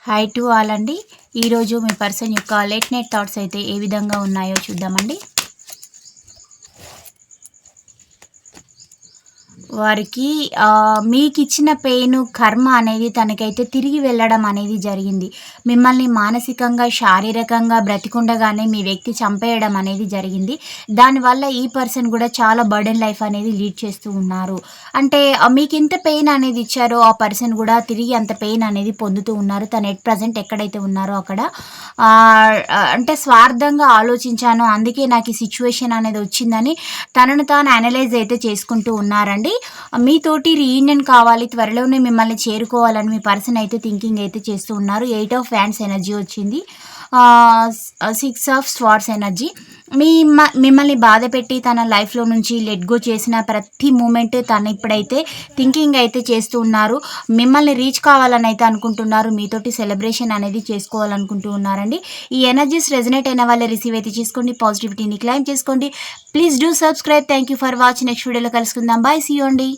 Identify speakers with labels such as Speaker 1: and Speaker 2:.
Speaker 1: Hi to all అండి. ఈరోజు మీ person యొక్క లేట్ నైట్ థాట్స్ అయితే ఏ విధంగా ఉన్నాయో చూద్దామండి. వారికి మీకిచ్చిన పెయిను, కర్మ అనేది తనకైతే తిరిగి వెళ్ళడం అనేది జరిగింది. మిమ్మల్ని మానసికంగా, శారీరకంగా బ్రతికుండగానే మీ వ్యక్తి చంపేయడం అనేది జరిగింది. దానివల్ల ఈ పర్సన్ కూడా చాలా బర్డెన్ లైఫ్ అనేది లీడ్ చేస్తూ ఉన్నారు. అంటే మీకెంత పెయిన్ అనేది ఇచ్చారో ఆ పర్సన్ కూడా తిరిగి అంత పెయిన్ అనేది పొందుతూ ఉన్నారు. తను ఎట్ ప్రెజెంట్ ఎక్కడైతే ఉన్నారో అక్కడ. అంటే స్వార్థంగా ఆలోచించాను, అందుకే నాకు ఈ సిచ్యువేషన్ అనేది వచ్చిందని తనను తాను అనలైజ్ అయితే చేసుకుంటూ ఉన్నారండి. మీతోటి రీయూనియన్ కావాలి, త్వరలోనే మిమ్మల్ని చేరుకోవాలని మీ పర్సన్ అయితే థింకింగ్ అయితే చేస్తూ ఉన్నారు. 8 ఆఫ్ ఫ్యాన్స్ ఎనర్జీ వచ్చింది. 6 ఆఫ్ స్వార్డ్స్ ఎనర్జీ. మిమ్మల్ని బాధ పెట్టి తన లైఫ్లో నుంచి లెట్ గో చేసిన ప్రతి మూమెంట్ తను ఇప్పుడైతే థింకింగ్ అయితే చేస్తూ ఉన్నారు. మిమ్మల్ని రీచ్ కావాలని అయితే అనుకుంటున్నారు. మీతోటి సెలబ్రేషన్ అనేది చేసుకోవాలనుకుంటూ ఉన్నారండి. ఈ ఎనర్జీస్ రెజనేట్ అయిన వాళ్ళే రిసీవ్ అయితే చేసుకోండి, పాజిటివిటీని క్లైమ్ చేసుకోండి. Please do subscribe. Thank you for watching. Next వీడియోలో కలుసుకుందాం. బాయ్, సీ యూ అండి.